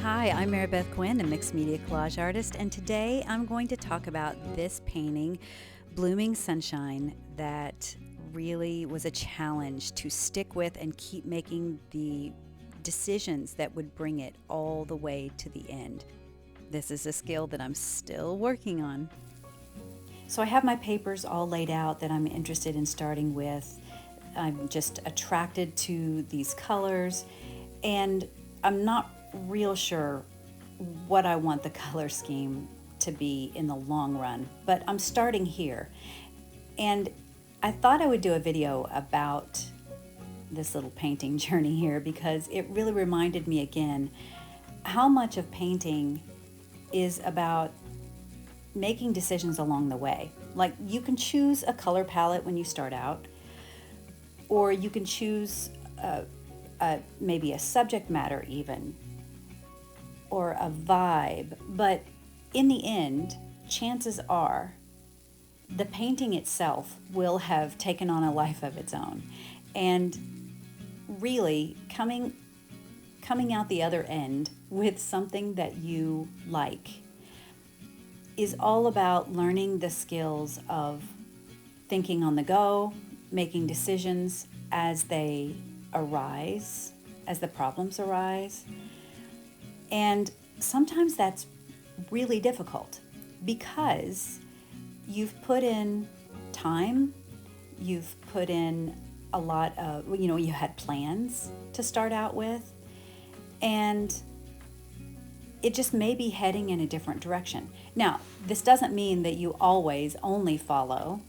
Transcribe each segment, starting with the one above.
Hi, I'm Maribeth Quinn, a mixed media collage artist, and today I'm going to talk about this painting, Blooming Sunshine, that really was a challenge to stick with and keep making the decisions that would bring it all the way to the end. This is a skill that I'm still working on. So I have my papers all laid out that I'm interested in starting with. I'm just attracted to these colors, and I'm not real sure what I want the color scheme to be in the long run, but I'm starting here. And I thought I would do a video about this little painting journey here because it really reminded me again how much of painting is about making decisions along the way. Like, you can choose a color palette when you start out, or you can choose maybe a subject matter even, or a vibe, but in the end, chances are the painting itself will have taken on a life of its own. And really coming out the other end with something that you like is all about learning the skills of thinking on the go, making decisions as they arise, as the problems arise. And sometimes that's really difficult because you've put in time, you've put in a lot of, you had plans to start out with, and it just may be heading in a different direction. Now, this doesn't mean that you always only follow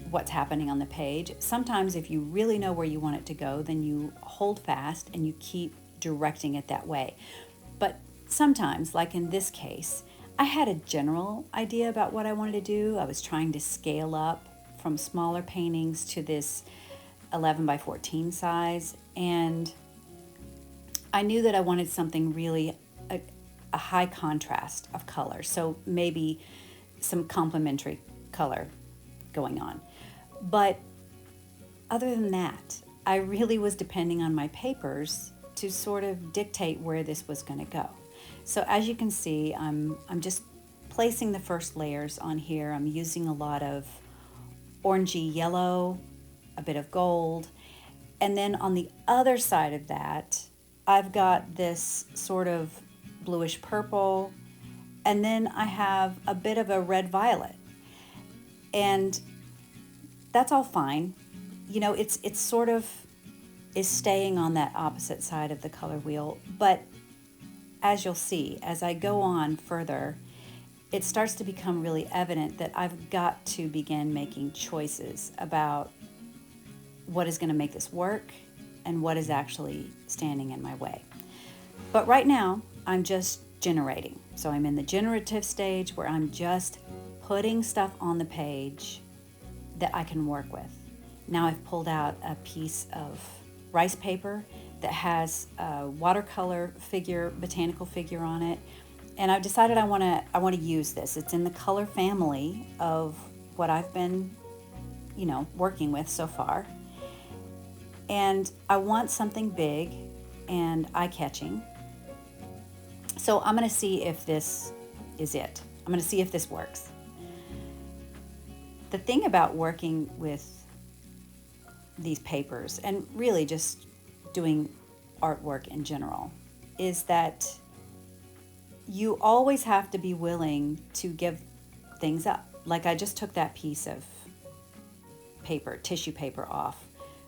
what's happening on the page. Sometimes if you really know where you want it to go, then you hold fast and you keep directing it that way. But sometimes, like in this case, I had a general idea about what I wanted to do. I was trying to scale up from smaller paintings to this 11 by 14 size, and I knew that I wanted something really a high contrast of color, so maybe some complementary color going on. But other than that, I really was depending on my papers to sort of dictate where this was going to go. So as you can see, I'm just placing the first layers on here. I'm using a lot of orangey yellow, a bit of gold, and then on the other side of that, I've got this sort of bluish purple, and then I have a bit of a red violet. And that's all fine. It's sort of is staying on that opposite side of the color wheel, but as you'll see, as I go on further, it starts to become really evident that I've got to begin making choices about what is going to make this work and what is actually standing in my way. But right now, I'm just generating. So I'm in the generative stage where I'm just putting stuff on the page that I can work with. Now I've pulled out a piece of rice paper that has a watercolor figure, botanical figure on it, and I've decided I want to use this. It's in the color family of what I've been, working with so far, and I want something big and eye-catching. So I'm going to see if this is it. I'm going to see if this works. The thing about working with these papers, and really just doing artwork in general, is that you always have to be willing to give things up. Like, I just took that piece of paper, tissue paper, off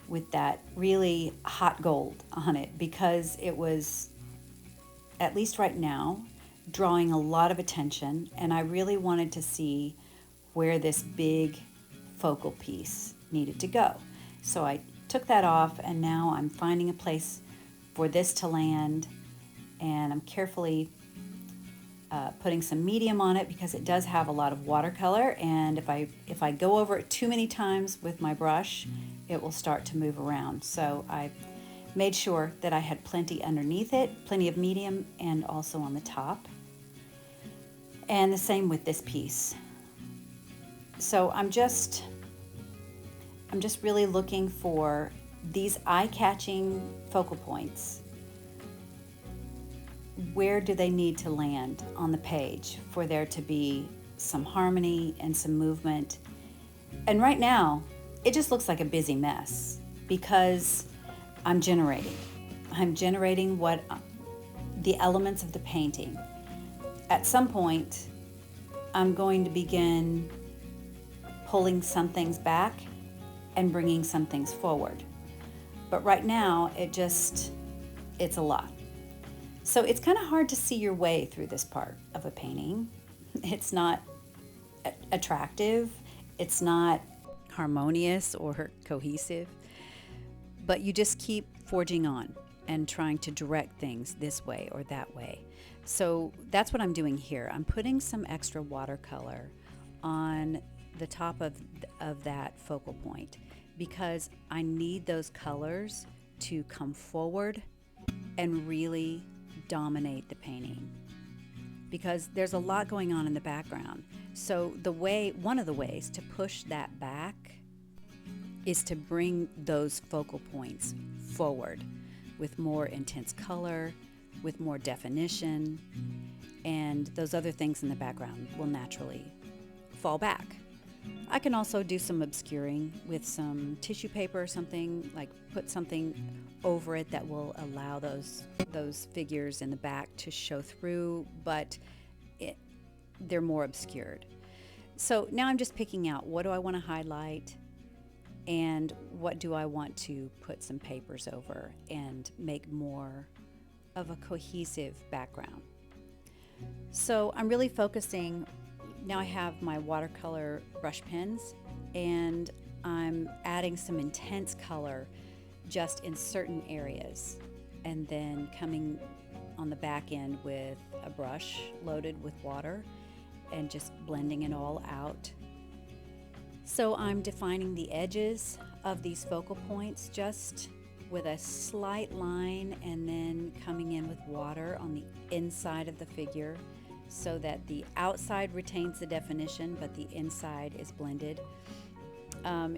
with that really hot gold on it because it was, at least right now, drawing a lot of attention, and I really wanted to see where this big focal piece needed to go. So I took that off, and now I'm finding a place for this to land, and I'm carefully putting some medium on it because it does have a lot of watercolor, and if I go over it too many times with my brush, it will start to move around. So I made sure that I had plenty underneath it, plenty of medium, and also on the top. And the same with this piece. So I'm just really looking for these eye-catching focal points where do they need to land on the page for there to be some harmony and some movement. And right now, it just looks like a busy mess because I'm generating. I'm generating what the elements of the painting. At some point, I'm going to begin pulling some things back and bringing some things forward. But right now, it's a lot. So it's kind of hard to see your way through this part of a painting. It's not attractive. It's not harmonious or cohesive. But you just keep forging on and trying to direct things this way or that way. So that's what I'm doing here. I'm putting some extra watercolor on the top of that focal point because I need those colors to come forward and really dominate the painting, because there's a lot going on in the background. So one of the ways to push that back is to bring those focal points forward with more intense color, with more definition, and those other things in the background will naturally fall back. I can also do some obscuring with some tissue paper or something, like put something over it that will allow those figures in the back to show through, but they're more obscured. So now I'm just picking out, what do I want to highlight and what do I want to put some papers over and make more of a cohesive background. So I'm really focusing. Now I have my watercolor brush pens and I'm adding some intense color just in certain areas, and then coming on the back end with a brush loaded with water and just blending it all out. So I'm defining the edges of these focal points just with a slight line, and then coming in with water on the inside of the figure so that the outside retains the definition but the inside is blended.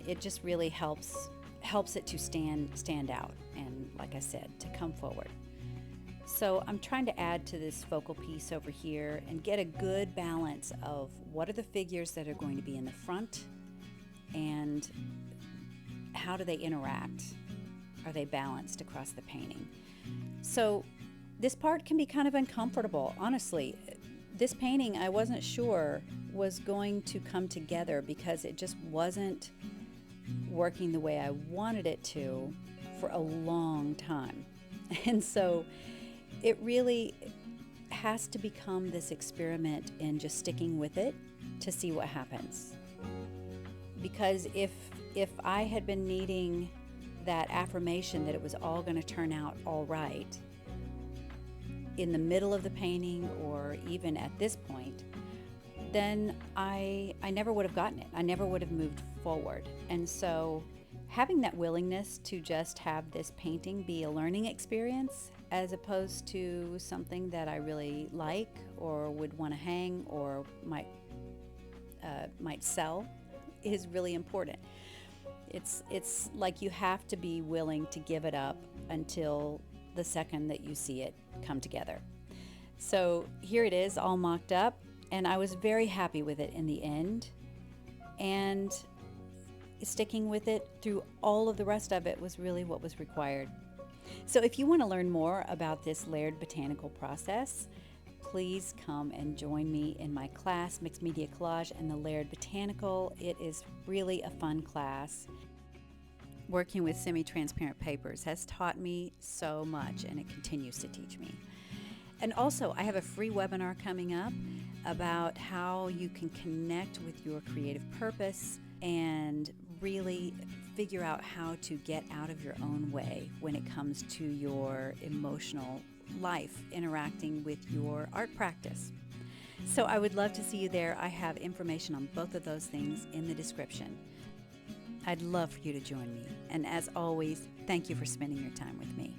It just really helps it to stand out and, like I said, to come forward. So I'm trying to add to this focal piece over here and get a good balance of what are the figures that are going to be in the front and how do they interact? Are they balanced across the painting? So this part can be kind of uncomfortable, honestly. This painting, I wasn't sure was going to come together because it just wasn't working the way I wanted it to for a long time. And so it really has to become this experiment in just sticking with it to see what happens. Because if I had been needing that affirmation that it was all going to turn out all right in the middle of the painting or even at this point, then I never would have gotten it. I never would have moved forward. And so having that willingness to just have this painting be a learning experience as opposed to something that I really like or would want to hang or might sell is really important. It's like you have to be willing to give it up until the second that you see it come together. So here it is, all mocked up, and I was very happy with it in the end, and sticking with it through all of the rest of it was really what was required. So if you want to learn more about this layered botanical process, please come and join me in my class, Mixed Media Collage and the Layered Botanical. It is really a fun class. Working with semi-transparent papers has taught me so much, and it continues to teach me. And also, I have a free webinar coming up about how you can connect with your creative purpose and really figure out how to get out of your own way when it comes to your emotional life interacting with your art practice. So I would love to see you there. I have information on both of those things in the description. I'd love for you to join me. And as always, thank you for spending your time with me.